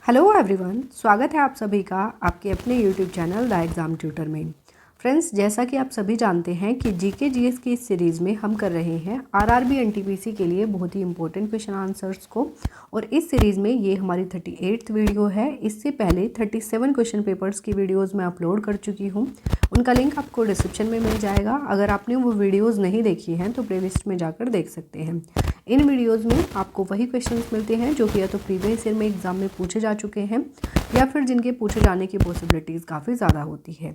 Hello everyone, स्वागत है आप सभी का आपके अपने YouTube channel the exam tutor में। फ्रेंड्स, जैसा कि आप सभी जानते हैं कि जीके जीएस की इस सीरीज़ में हम कर रहे हैं आरआरबी एनटीपीसी के लिए बहुत ही इंपॉर्टेंट क्वेश्चन आंसर्स को। और इस सीरीज़ में ये हमारी 38th वीडियो है। इससे पहले 37 क्वेश्चन पेपर्स की वीडियोज़ मैं अपलोड कर चुकी हूँ, उनका लिंक आपको डिस्क्रिप्शन में मिल जाएगा। अगर आपने वो वीडियोज़ नहीं देखी हैं तो प्लेलिस्ट में जाकर देख सकते हैं। इन वीडियोज़ में आपको वही क्वेश्चंस मिलते हैं जो कि या तो प्रीवियस ईयर में एग्ज़ाम में पूछे जा चुके हैं या फिर जिनके पूछे जाने की पॉसिबिलिटीज़ काफ़ी ज़्यादा होती है।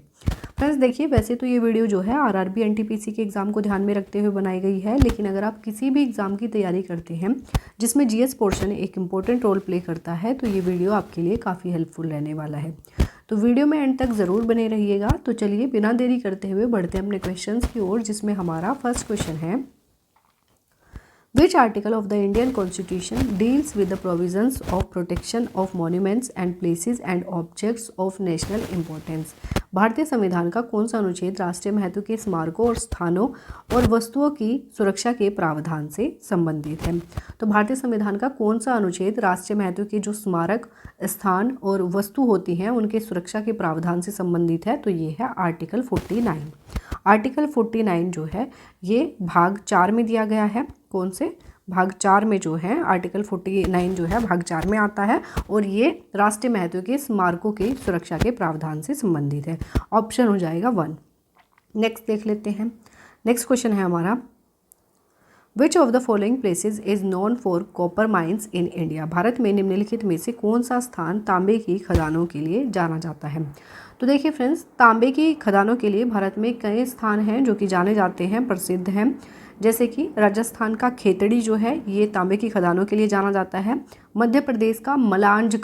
फ्रेंड्स देखिए, वैसे तो ये वीडियो जो है आरआरबी एनटीपीसी के एग्ज़ाम को ध्यान में रखते हुए बनाई गई है, लेकिन अगर आप किसी भी एग्ज़ाम की तैयारी करते हैं जिसमें जीएस पोर्शन एक इंपॉर्टेंट रोल प्ले करता है तो ये वीडियो आपके लिए काफ़ी हेल्पफुल रहने वाला है। तो वीडियो में एंड तक ज़रूर बने रहिएगा। तो चलिए बिना देरी करते हुए बढ़ते हैं अपने क्वेश्चन की ओर, जिसमें हमारा फर्स्ट क्वेश्चन है, Which article of the Indian Constitution deals with the provisions of protection of monuments and places and objects of national importance? भारतीय संविधान का कौन सा अनुच्छेद राष्ट्रीय महत्व के स्मारकों और स्थानों और वस्तुओं की सुरक्षा के प्रावधान से संबंधित है? तो भारतीय संविधान का कौन सा अनुच्छेद राष्ट्रीय महत्व के जो स्मारक, स्थान और वस्तु होती हैं उनके सुरक्षा के प्रावधान से संबंधित है? तो ये है आर्टिकल 49। आर्टिकल 49 जो है ये भाग 4 में दिया गया है। कौन से भाग 4 में जो है आर्टिकल 49 जो है भाग 4 में आता है और ये राष्ट्रीय महत्व के स्मारकों की सुरक्षा के प्रावधान से संबंधित है। ऑप्शन हो जाएगा 1। नेक्स्ट देख लेते हैं। नेक्स्ट क्वेश्चन है हमारा, which of the following places is known for copper mines in India? Bharat में निम्नलिखित में से कौन सा स्थान तांबे की खदानों के लिए जाना जाता है? तो देखिए फ्रेंड्स, तांबे की खदानों के लिए भारत में कई स्थान हैं जो कि जाने जाते हैं, प्रसिद्ध हैं। जैसे कि राजस्थान का खेतड़ी जो है ये तांबे की खदानों के लिए जाना जाता है। मध्य प्रदेश का मलांज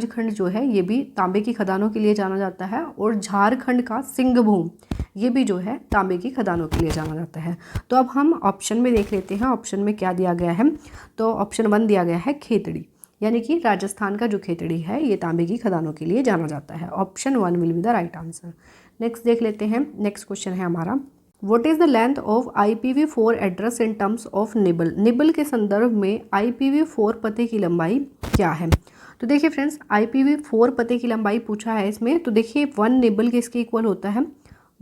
खंड जो है ये भी तांबे की खदानों के लिए जाना जाता है। और झारखंड का सिंहभूम ये भी जो है तांबे की खदानों के लिए जाना जाता है। तो अब हम ऑप्शन में देख लेते हैं, ऑप्शन में क्या दिया गया है। तो ऑप्शन 1 दिया गया है खेतड़ी, यानी कि राजस्थान का जो खेतड़ी है ये तांबे की खदानों के लिए जाना जाता है। Option 1 will be the right answer. Next देख लेते हैं। नेक्स्ट क्वेश्चन है हमारा, what is the length of IPv4 address in terms of nibble? Nibble के संदर्भ में IPv4 पते की लंबाई क्या है? तो देखिए फ्रेंड्स, IPv4 पते की लंबाई पूछा है इसमें। तो देखिए 1 निबल किसके इक्वल होता है?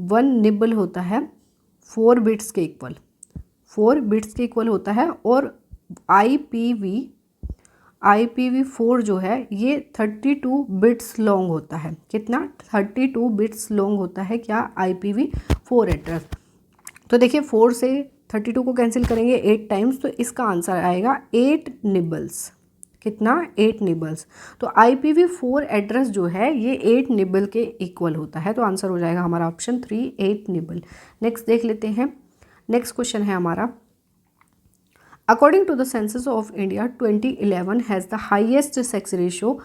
1 निबल होता है 4 बिट्स के इक्वल, 4 बिट्स के इक्वल होता है। और IPv4 जो है ये 32 बिट्स लॉन्ग होता है। कितना? 32 बिट्स लॉन्ग होता है क्या IPv4 एड्रेस। तो देखिए 4 से 32 को कैंसिल करेंगे 8 टाइम्स, तो इसका आंसर आएगा 8 निबल्स। कितना? 8 निबल्स। तो IPv4 एड्रेस जो है ये 8 निबल के इक्वल होता है। तो आंसर हो जाएगा हमारा ऑप्शन 3, 8 निबल। नेक्स्ट देख लेते हैं। नेक्स्ट क्वेश्चन है हमारा, according to the census of India 2011 has the highest sex ratio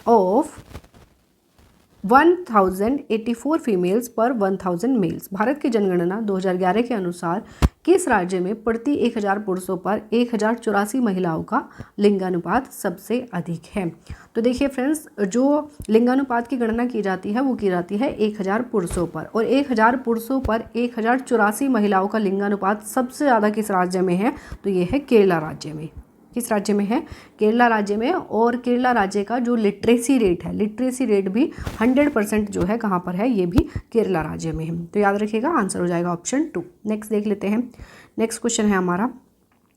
of 1084 females per 1000 mails. Bharat की जनगणना 2011 के अनुसार किस राज्य में प्रति 1000 पुरुषों पर 1084 महिलाओं का लिंगानुपात सबसे अधिक है? तो देखिए फ्रेंड्स, जो लिंगानुपात की गणना की जाती है वो की जाती है 1000 पुरुषों पर, और 1000 पुरुषों पर 1084 महिलाओं का लिंगानुपात सबसे ज़्यादा किस राज्य में है? तो ये है केरला राज्य में। किस राज्य में है? केरला राज्य में। और केरला राज्य का जो लिटरेसी रेट है, लिटरेसी रेट भी 100% जो है कहाँ पर है? ये भी केरला राज्य में है। तो याद रखिएगा, आंसर हो जाएगा ऑप्शन 2। नेक्स्ट देख लेते हैं। नेक्स्ट क्वेश्चन है हमारा,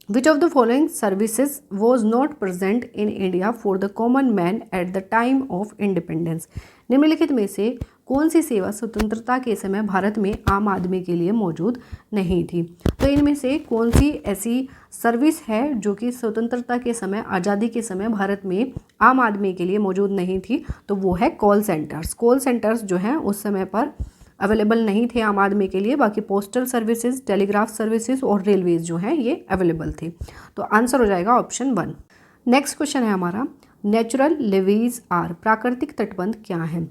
Which of the following services was not present in India for the common man at the time of independence? निम्नलिखित में से कौन सी सेवा स्वतंत्रता के समय भारत में आम आदमी के लिए मौजूद नहीं थी? तो इनमें से कौन सी ऐसी सर्विस है जो कि स्वतंत्रता के समय, आज़ादी के समय भारत में आम आदमी के लिए मौजूद नहीं थी? तो वो है कॉल सेंटर्स। कॉल सेंटर्स जो हैं उस समय पर अवेलेबल नहीं थे आम आदमी के लिए। बाकी पोस्टल सर्विसेज, टेलीग्राफ सर्विसेज और रेलवेज जो हैं ये अवेलेबल थे। तो आंसर हो जाएगा ऑप्शन 1। नेक्स्ट क्वेश्चन है हमारा, नेचुरल लेवीज आर, प्राकृतिक तटबंध क्या हैं?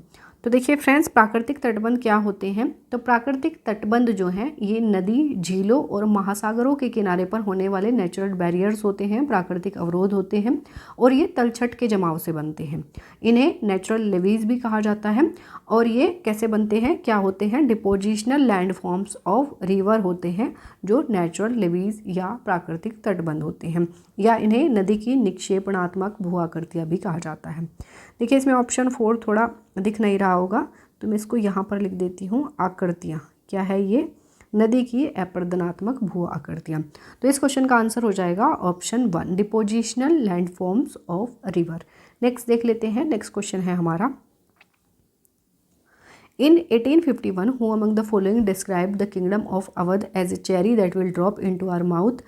तो देखिए फ्रेंड्स, प्राकृतिक तटबंध क्या होते हैं? तो प्राकृतिक तटबंध जो हैं ये नदी, झीलों और महासागरों के किनारे पर होने वाले नेचुरल बैरियर्स होते हैं, प्राकृतिक अवरोध होते हैं और ये तलछट के जमाव से बनते हैं। इन्हें नेचुरल लेवीज भी कहा जाता है। और ये कैसे बनते हैं, क्या होते हैं? Depositional land forms of river होते हैं जो नेचुरल लेवीज या प्राकृतिक तटबंध होते हैं, या इन्हें नदी की निक्षेपणात्मक भू आकृतियाँ भी कहा जाता है। देखिए इसमें ऑप्शन 4 थोड़ा दिख नहीं रहा होगा, तो मैं इसको यहाँ पर लिख देती हूँ। आकृतियाँ क्या है? ये नदी की अपरदनात्मक भू आकृतियाँ। तो इस क्वेश्चन का आंसर हो जाएगा option 1, depositional land forms of river. Next देख लेते हैं। नेक्स्ट क्वेश्चन है हमारा, In 1851, who among the following described the kingdom of Awadh as a cherry that will drop into our mouth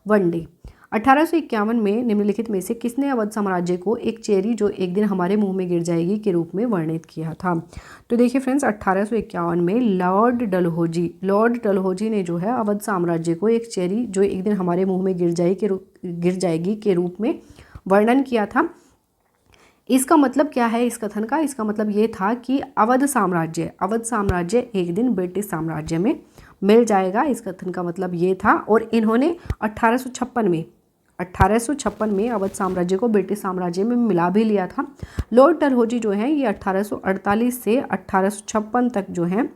one day? 1851 में निम्नलिखित में से किसने अवध साम्राज्य को एक चेरी जो एक दिन हमारे मुंह में गिर जाएगी के रूप में वर्णित किया था? तो देखिए फ्रेंड्स, 1851 में लॉर्ड डलहौजी ने जो है अवध साम्राज्य को एक चेरी जो एक दिन हमारे मुंह में गिर जाएगी के रूप में वर्णन किया था। इसका मतलब क्या है इस कथन का? इसका मतलब ये था कि अवध साम्राज्य एक दिन ब्रिटिश साम्राज्य में मिल जाएगा। इस कथन का मतलब ये था। और इन्होंने 1856 में अवध साम्राज्य को ब्रिटिश साम्राज्य में मिला भी लिया था। लॉर्ड डलहौजी जो हैं ये 1848 से 1856 तक जो हैं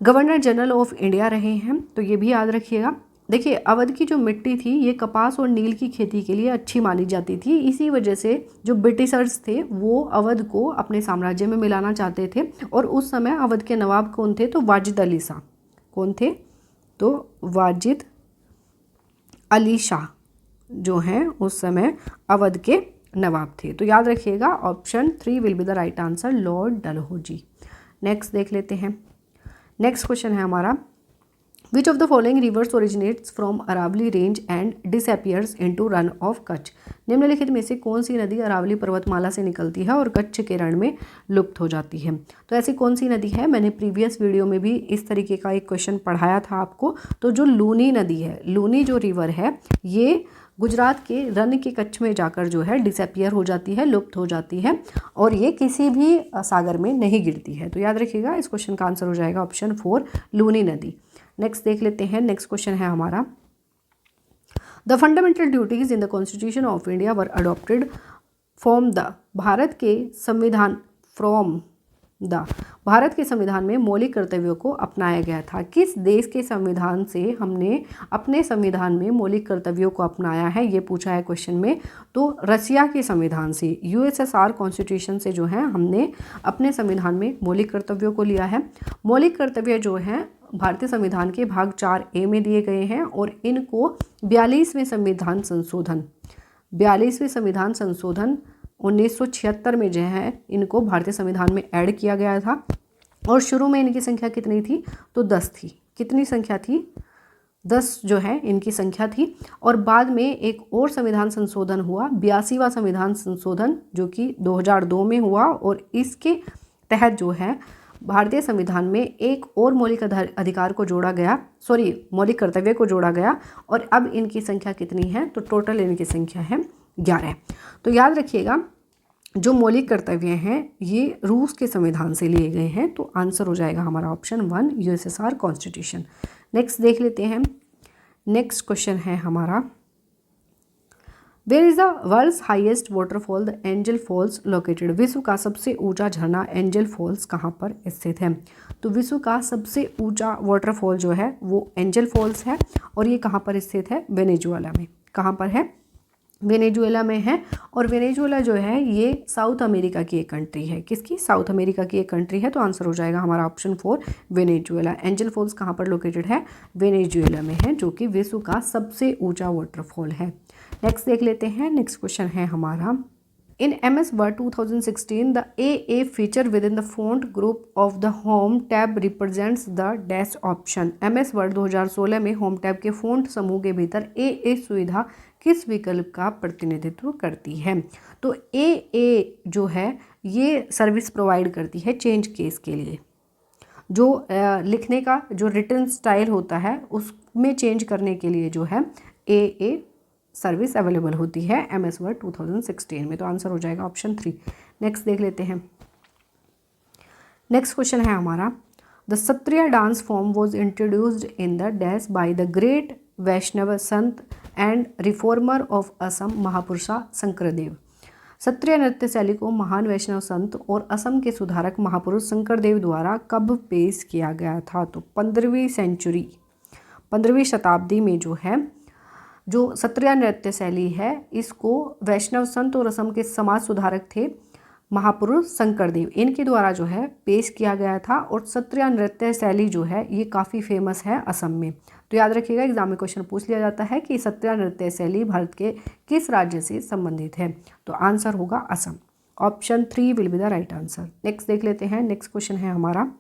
गवर्नर जनरल ऑफ इंडिया रहे हैं, तो ये भी याद रखिएगा। देखिए अवध की जो मिट्टी थी ये कपास और नील की खेती के लिए अच्छी मानी जाती थी। इसी वजह से जो ब्रिटिशर्स थे वो अवध को अपने साम्राज्य में मिलाना चाहते थे। और उस समय अवध के नवाब कौन थे? तो वाजिद अली शाह। कौन थे? तो वाजिद अली शाह जो हैं उस समय अवध के नवाब थे। तो याद रखिएगा option 3 will be the right answer, Lord Dalhousie. Next देख लेते हैं। नेक्स्ट क्वेश्चन है हमारा, Which of the following rivers originates from Aravalli range and disappears into run of Kutch? निम्नलिखित में से कौन सी नदी अरावली पर्वतमाला से निकलती है और कच्छ के रण में लुप्त हो जाती है? तो ऐसी कौन सी नदी है? मैंने प्रीवियस वीडियो में भी इस तरीके का एक क्वेश्चन पढ़ाया था आपको। तो जो लूनी नदी है, लूनी जो रिवर है, ये गुजरात के रन के कच्छ में जाकर जो है डिसअपियर हो जाती है, लुप्त हो जाती है और ये किसी भी सागर में नहीं गिरती है। तो याद रखिएगा इस क्वेश्चन का आंसर हो जाएगा ऑप्शन 4, लूनी नदी। नेक्स्ट देख लेते हैं। नेक्स्ट क्वेश्चन है हमारा, the fundamental duties in the constitution of India were adopted from the Bharat के संविधान में मौलिक कर्तव्यों को अपनाया गया था। किस देश के संविधान से हमने अपने संविधान में मौलिक कर्तव्यों को अपनाया है, ये पूछा है क्वेश्चन में। तो रसिया के संविधान से, यूएसएसआर कॉन्स्टिट्यूशन से जो है हमने अपने संविधान में मौलिक कर्तव्यों को लिया है। मौलिक कर्तव्य जो हैं भारतीय संविधान के भाग 4A में दिए गए हैं और इनको 42वें संविधान संशोधन 1976 में जो है इनको भारतीय संविधान में ऐड किया गया था। और शुरू में इनकी संख्या कितनी थी? तो 10 थी। कितनी संख्या थी? 10 जो है इनकी संख्या थी। और बाद में एक और संविधान संशोधन हुआ, 82वां संविधान संशोधन, जो कि 2002 में हुआ और इसके तहत जो है भारतीय संविधान में एक और मौलिक अधिकार को जोड़ा गया, मौलिक कर्तव्य को जोड़ा गया। और अब इनकी संख्या कितनी है? तो टोटल इनकी संख्या है 11। तो याद रखिएगा जो मौलिक कर्तव्य हैं ये रूस के संविधान से लिए गए हैं। तो आंसर हो जाएगा हमारा ऑप्शन 1, यूएसएसआर कॉन्स्टिट्यूशन। नेक्स्ट देख लेते हैं। नेक्स्ट क्वेश्चन है हमारा, where is the world's highest waterfall the Angel Falls located? विश्व का सबसे ऊंचा झरना एंजल फॉल्स कहाँ पर स्थित है? तो विश्व का सबसे ऊंचा वाटरफॉल जो है वो एंजल फॉल्स है और ये कहाँ पर स्थित है? वेनेजुएला में। कहाँ पर है? वेनेजुएला में है। और वेनेजुएला जो है ये साउथ अमेरिका की एक कंट्री है। किसकी? साउथ अमेरिका की एक कंट्री है। तो आंसर हो जाएगा हमारा ऑप्शन 4, वेनेजुएला। एंजल फॉल्स कहाँ पर लोकेटेड है? वेनेजुएला में है, जो कि विश्व का सबसे ऊंचा वाटरफॉल है। नेक्स्ट देख लेते हैं। नेक्स्ट क्वेश्चन है हमारा, इन MS Word 2016 the AA feature with in the font group of the home tab represents the dash option? MS Word 2016 में होम टैब के फॉन्ट समूह के भीतर AA सुविधा किस विकल्प का प्रतिनिधित्व करती है? तो AA जो है ये सर्विस प्रोवाइड करती है चेंज केस के लिए। जो लिखने का जो रिटन स्टाइल होता है उसमें चेंज करने के लिए जो है AA सर्विस अवेलेबल होती है MS Word 2016 में। तो आंसर हो जाएगा ऑप्शन 3। नेक्स्ट देख लेते हैं। नेक्स्ट क्वेश्चन है हमारा, the Sattriya dance form was introduced in the dash by the great Vaishnava sant and reformer of Assam Mahapurusha Sankardeva. Sattriya नृत्य शैली को महान वैष्णव संत और असम के सुधारक महापुरुष शंकरदेव द्वारा कब पेश किया गया था? तो 15वीं शताब्दी में जो है, जो सत्रिया नृत्य शैली है इसको वैष्णव संत और असम के समाज सुधारक थे महापुरुष शंकरदेव, इनके द्वारा जो है पेश किया गया था। और सत्रिया नृत्य शैली जो है ये काफ़ी फेमस है असम में। तो याद रखिएगा, एग्जाम में क्वेश्चन पूछ लिया जाता है कि सत्रिया नृत्य शैली भारत के किस राज्य से संबंधित है? तो आंसर होगा Assam. Option 3 will be the right answer. Next देख लेते हैं, नेक्स्ट क्वेश्चन है हमारा,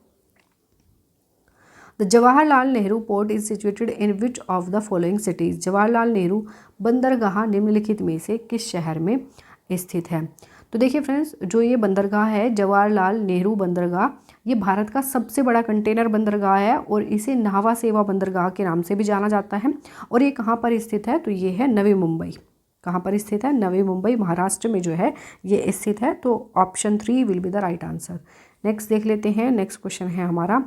the Jawaharlal Nehru port is situated in which of the following cities. Jawaharlal Nehru बंदरगाह निम्नलिखित में से किस शहर में स्थित है? तो देखिए फ्रेंड्स, जो ये बंदरगाह है जवाहरलाल नेहरू बंदरगाह, ये भारत का सबसे बड़ा कंटेनर बंदरगाह है और इसे नावा सेवा बंदरगाह के नाम से भी जाना जाता है। और ये कहाँ पर स्थित है? तो ये है नवी मुंबई। कहाँ पर स्थित है? नवी मुंबई, महाराष्ट्र में जो है ये स्थित है। तो option 3 will be the right answer. Next देख लेते हैं, नेक्स्ट क्वेश्चन है हमारा,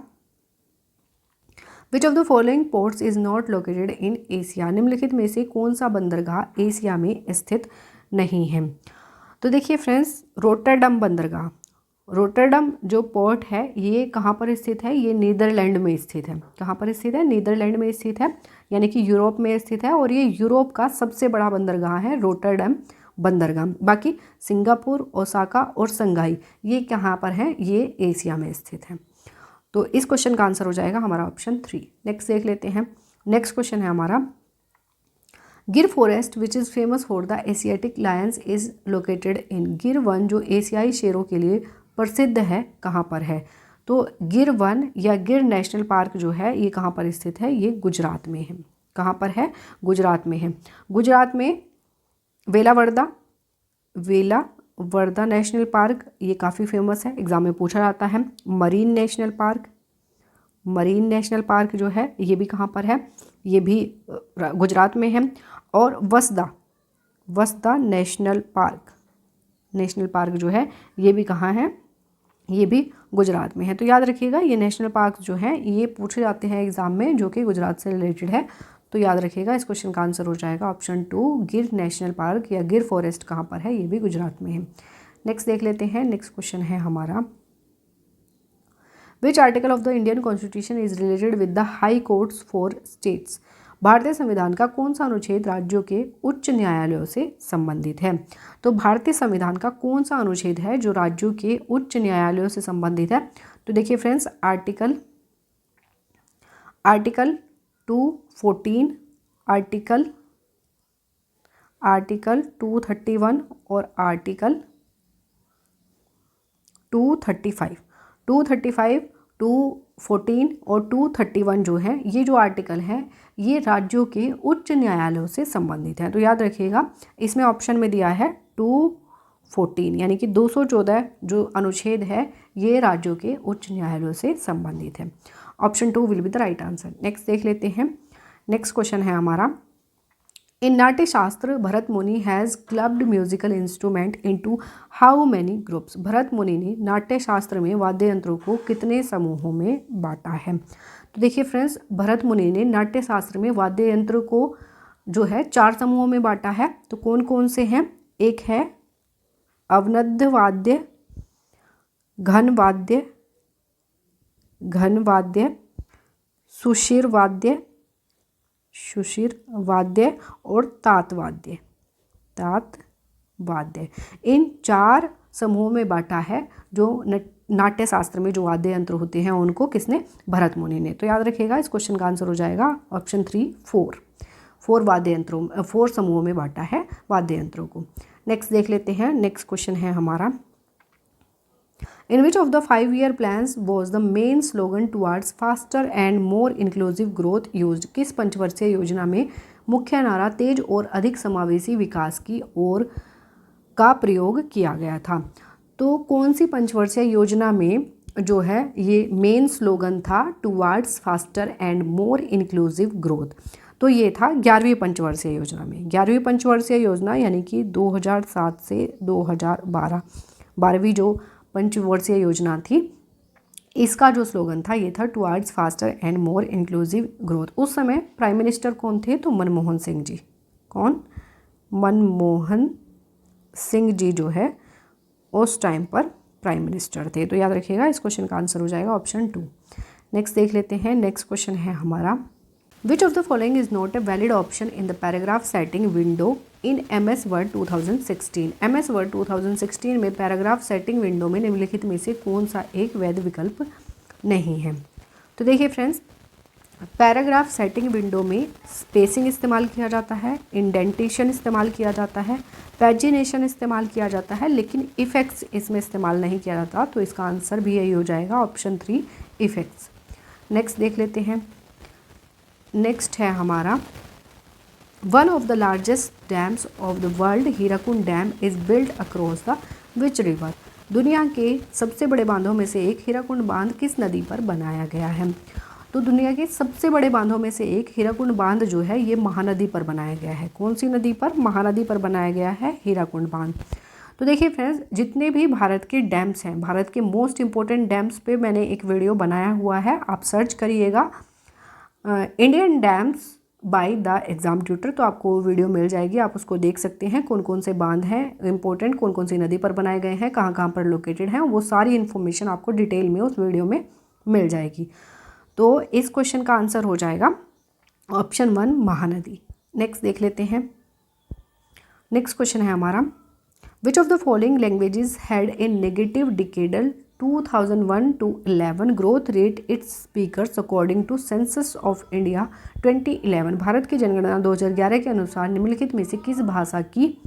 which of the following ports is not located in Asia. निम्नलिखित में से कौन सा बंदरगाह एशिया में स्थित नहीं है? तो देखिए फ्रेंड्स, रोटरडम बंदरगाह, रोटरडम जो पोर्ट है ये कहाँ पर स्थित है? ये नीदरलैंड में स्थित है। कहाँ पर स्थित है? नीदरलैंड में स्थित है, यानी कि यूरोप में स्थित है। और ये यूरोप का सबसे बड़ा बंदरगाह है रोटरडम बंदरगाह। बाकी सिंगापुर, ओसाका और संघाई ये कहाँ पर है? ये एशिया में स्थित है। तो इस क्वेश्चन का आंसर हो जाएगा हमारा ऑप्शन 3। नेक्स्ट देख लेते हैं, नेक्स्ट क्वेश्चन है हमारा, गिर forest which is famous for the Asiatic Lions is located in. गिर वन जो एशियाई शेरों के लिए प्रसिद्ध है कहाँ पर है? तो गिर वन या गिर नेशनल पार्क जो है ये कहाँ पर स्थित है? ये गुजरात में है। कहाँ पर है? गुजरात में है। गुजरात में वेलावर्दा नेशनल पार्क ये काफ़ी फेमस है, एग्जाम में पूछा जाता है। मरीन नेशनल पार्क जो है ये भी कहाँ पर है? ये भी गुजरात में है। और वसदा नेशनल पार्क जो है ये भी कहाँ है? ये भी गुजरात में है। तो याद रखिएगा, ये नेशनल पार्क जो है ये पूछे जाते हैं एग्जाम में जो कि गुजरात से रिलेटेड है। तो याद रखिएगा, इस क्वेश्चन का आंसर हो जाएगा ऑप्शन 2, गिर नेशनल पार्क या गिर फॉरेस्ट कहाँ पर है? ये भी गुजरात में है। नेक्स्ट देख लेते हैं, नेक्स्ट क्वेश्चन है हमारा, which article of the Indian constitution is related with the high courts for states. भारतीय संविधान का कौन सा अनुच्छेद राज्यों के उच्च न्यायालयों से संबंधित है? तो भारतीय संविधान का कौन सा अनुच्छेद है जो राज्यों के उच्च न्यायालयों से संबंधित है? तो देखिए फ्रेंड्स, आर्टिकल 214, आर्टिकल 231 और आर्टिकल 235, 214 और 231 जो है ये जो आर्टिकल है ये राज्यों के उच्च न्यायालयों से संबंधित है। तो याद रखिएगा, इसमें ऑप्शन में दिया है 214, यानी कि 214 जो अनुच्छेद है ये राज्यों के उच्च न्यायालयों से संबंधित है। Option 2 will be the right answer. Next देख लेते हैं, नेक्स्ट क्वेश्चन है हमारा, इन नाट्य शास्त्र भरत मुनि has clubbed musical instrument into how many groups. Bharat मुनि ने नाट्य शास्त्र में वाद्य यंत्रों को कितने समूहों में बांटा है? तो देखिए फ्रेंड्स, भरत मुनि ने नाट्य शास्त्र में वाद्य यंत्र को जो है 4 समूहों में बांटा है। तो कौन कौन से हैं? एक है अवनद्ध वाद्य, घन वाद्य, सुशिर वाद्य और तात वाद्य। इन 4 समूहों में बांटा है जो नाट्य शास्त्र में जो वाद्य यंत्र होते हैं उनको किसने? भरत मुनि ने। तो याद रखिएगा, इस क्वेश्चन का आंसर हो जाएगा ऑप्शन 3, 4 समूहों में बांटा है वाद्य यंत्रों को। नेक्स्ट देख लेते हैं, नेक्स्ट क्वेश्चन है हमारा, in which of the 5-year plans was the main slogan towards faster and more inclusive growth used। किस पंचवर्षीय योजना में मुख्य नारा तेज और अधिक समावेशी विकास की ओर का प्रयोग किया गया था? तो कौन सी पंचवर्षीय योजना में जो है ये मेन स्लोगन था towards faster and more inclusive growth? तो ये था 11वीं पंचवर्षीय योजना में। 11वीं पंचवर्षीय योजना यानी कि 2007 से 2012, 12वीं जो पंचवर्षीय योजना थी इसका जो स्लोगन था ये था towards faster and more inclusive growth. उस समय प्राइम मिनिस्टर कौन थे? तो मनमोहन सिंह जी। कौन? मनमोहन सिंह जी जो है उस टाइम पर प्राइम मिनिस्टर थे। तो याद रखिएगा, इस क्वेश्चन का आंसर हो जाएगा ऑप्शन 2। नेक्स्ट देख लेते हैं। नेक्स्ट क्वेश्चन है हमारा, which of the following is not a valid option in the paragraph setting window in MS word 2016। MS word 2016 में पैराग्राफ सेटिंग विंडो में निम्नलिखित में से कौन सा एक वैध विकल्प नहीं है? तो देखिए फ्रेंड्स, पैराग्राफ सेटिंग विंडो में स्पेसिंग इस्तेमाल किया जाता है, इंडेंटेशन इस्तेमाल किया जाता है, पैजिनेशन इस्तेमाल किया जाता है, लेकिन इफ़ेक्ट्स इसमें इस्तेमाल नहीं किया जाता। तो इसका आंसर भी यही हो जाएगा ऑप्शन 3 इफ़ेक्ट्स। नेक्स्ट देख लेते हैं। नेक्स्ट है हमारा, one of the largest dams of the world Hirakud dam is build across the which river. दुनिया के सबसे बड़े बांधों में से एक हीराकुंड बांध किस नदी पर बनाया गया है? तो दुनिया के सबसे बड़े बांधों में से एक हीराकुंड बांध जो है ये महानदी पर बनाया गया है। कौन सी नदी पर? महानदी पर बनाया गया है हीराकुंड बांध। तो देखिए फ्रेंड्स, जितने भी भारत के डैम्स हैं, भारत के मोस्ट इम्पोर्टेंट डैम्स पे मैंने एक वीडियो बनाया हुआ है, आप सर्च करिएगा Indian dams by the exam tutor, तो आपको वीडियो मिल जाएगी, आप उसको देख सकते हैं। कौन कौन से बांध हैं इंपॉर्टेंट, कौन कौन सी नदी पर बनाए गए हैं, कहाँ कहाँ पर लोकेटेड हैं, वो सारी इन्फॉर्मेशन आपको डिटेल में उस वीडियो में मिल जाएगी। तो इस क्वेश्चन का आंसर हो जाएगा ऑप्शन 1 महानदी। नेक्स्ट देख लेते हैं। नेक्स्ट क्वेश्चन है हमारा, which of the following languages had a negative decadal 2001 to 11 growth rate its speakers according to census of India 2011। भारत की जनगणना 2011 के अनुसार निम्नलिखित में से किस भाषा की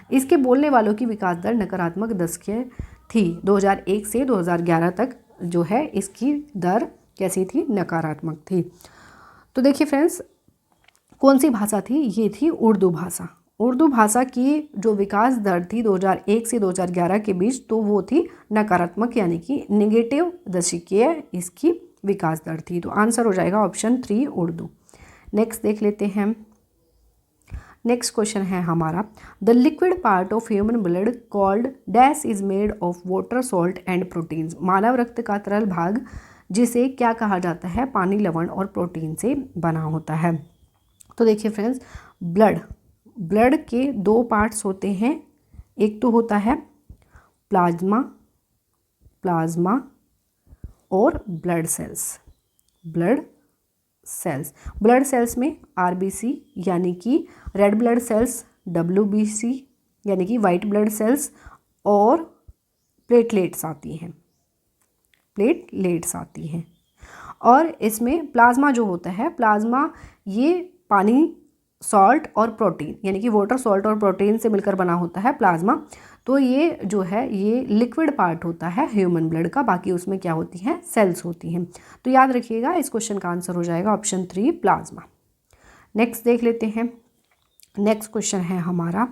इसके बोलने वालों की विकास दर नकारात्मक दशकीय थी? 2001 से 2011 तक जो है इसकी दर कैसी थी? नकारात्मक थी। तो देखिए फ्रेंड्स, कौन सी भाषा थी? ये थी उर्दू भाषा। उर्दू भाषा की जो विकास दर थी 2001 से 2011 के बीच, तो वो थी नकारात्मक, यानी कि नेगेटिव दशकीय इसकी विकास दर थी। तो आंसर हो जाएगा ऑप्शन 3 उर्दू। नेक्स्ट देख लेते हैं। नेक्स्ट क्वेश्चन है हमारा, the liquid part of human blood called dash is made of water, salt and proteins. मानव रक्त का तरल भाग जिसे क्या कहा जाता है? पानी, लवण और प्रोटीन से बना होता है। तो देखिए फ्रेंड्स, ब्लड के 2 पार्ट्स होते हैं। एक तो होता है प्लाज्मा और ब्लड सेल्स। ब्लड सेल्स में RBC यानी कि रेड ब्लड सेल्स, WBC यानी कि वाइट ब्लड सेल्स और प्लेटलेट्स आती हैं। और इसमें प्लाज्मा जो होता है, प्लाज्मा ये पानी, सॉल्ट और प्रोटीन यानी कि वाटर, सॉल्ट और प्रोटीन से मिलकर बना होता है प्लाज्मा। तो ये जो है ये लिक्विड पार्ट होता है ह्यूमन ब्लड का। बाकी उसमें क्या होती हैं? सेल्स होती हैं। तो याद रखिएगा, इस क्वेश्चन का आंसर हो जाएगा ऑप्शन 3 प्लाज्मा। नेक्स्ट देख लेते हैं। नेक्स्ट क्वेश्चन है हमारा,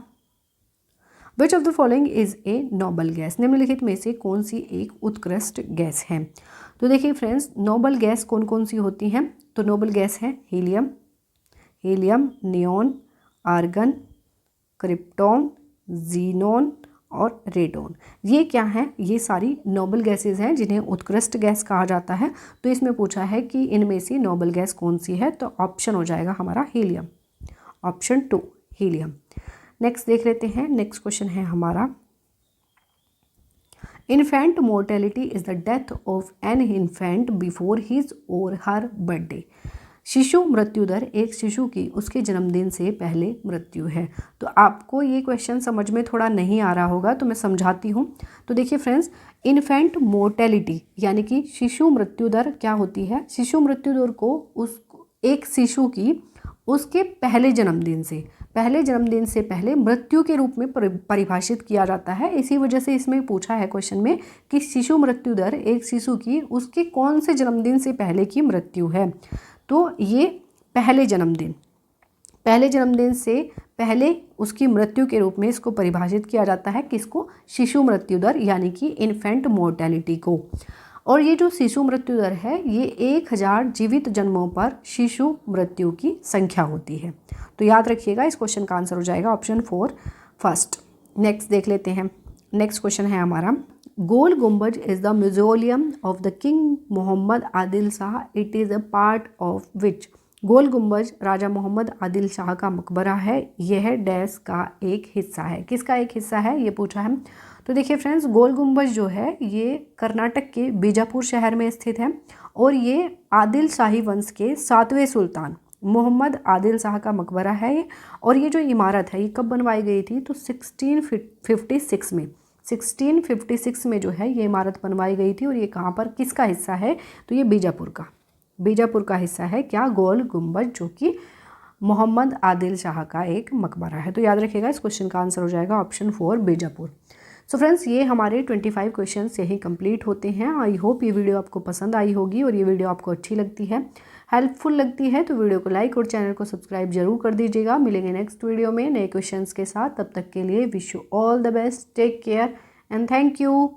which of the following is a noble gas. निम्नलिखित में से कौन सी एक उत्कृष्ट गैस है? तो देखिए फ्रेंड्स, नोबल गैस कौन कौन सी होती हैं? तो नोबल गैस है helium, neon, argon, krypton, xenon और रेडॉन। ये क्या हैं? ये सारी नोबल गैसेस हैं जिन्हें उत्कृष्ट गैस कहा जाता है। तो इसमें पूछा है कि इनमें से नोबल गैस कौन सी है, तो ऑप्शन हो जाएगा हमारा हीलियम, ऑप्शन 2 हीलियम। नेक्स्ट देख लेते हैं। नेक्स्ट क्वेश्चन है हमारा, infant mortality is the death of an infant before his और हर बर्थडे। शिशु मृत्यु दर एक शिशु की उसके जन्मदिन से पहले मृत्यु है। तो आपको ये क्वेश्चन समझ में थोड़ा नहीं आ रहा होगा, तो मैं समझाती हूँ। तो देखिए फ्रेंड्स, इन्फेंट मोर्टेलिटी यानी कि शिशु मृत्यु दर क्या होती है? शिशु मृत्यु दर को एक शिशु की उसके पहले जन्मदिन से पहले मृत्यु के रूप में परिभाषित किया जाता है। इसी वजह से इसमें पूछा है क्वेश्चन में कि शिशु मृत्यु दर एक शिशु की उसके कौन से जन्मदिन से पहले की मृत्यु है। तो ये पहले जन्मदिन से पहले उसकी मृत्यु के रूप में इसको परिभाषित किया जाता है। किसको? शिशु मृत्यु दर यानी कि इन्फेंट मोर्टेलिटी को। और ये जो शिशु मृत्यु दर है ये 1000 जीवित जन्मों पर शिशु मृत्यु की संख्या होती है। तो याद रखिएगा, इस क्वेश्चन का आंसर हो जाएगा ऑप्शन 4 फर्स्ट। नेक्स्ट देख लेते हैं। नेक्स्ट क्वेश्चन है हमारा, Gol Gumbaz is the museum of the king Mohammad Adil Shah, it is a part of which. Gol Gumbaz राजा मोहम्मद आदिल शाह का मकबरा है, यह डैश का एक हिस्सा है। किसका एक हिस्सा है ये पूछा है। तो देखिए फ्रेंड्स, गोल गुम्बज जो है ये कर्नाटक के बीजापुर शहर में स्थित है और ये आदिल शाही वंश के 7वें सुल्तान मोहम्मद आदिल शाह का मकबरा है ये। और ये जो इमारत है ये कब बनवाई गई थी, तो 1656 में। 1656 में जो है ये इमारत बनवाई गई थी और ये कहाँ पर किसका हिस्सा है, तो ये बीजापुर का हिस्सा है क्या, गोल गुम्बज, जो कि मोहम्मद आदिल शाह का एक मकबरा है। तो याद रखिएगा इस क्वेश्चन का आंसर हो जाएगा ऑप्शन 4 बीजापुर। सो फ्रेंड्स, ये हमारे 25 क्वेश्चंस यही कंप्लीट होते हैं। आई होप ये वीडियो आपको पसंद आई होगी और ये वीडियो आपको अच्छी लगती है, हेल्पफुल लगती है तो वीडियो को लाइक और चैनल को सब्सक्राइब जरूर कर दीजिएगा। मिलेंगे नेक्स्ट वीडियो में नए क्वेश्चंस के साथ, तब तक के लिए wish you all the best, take care and thank you.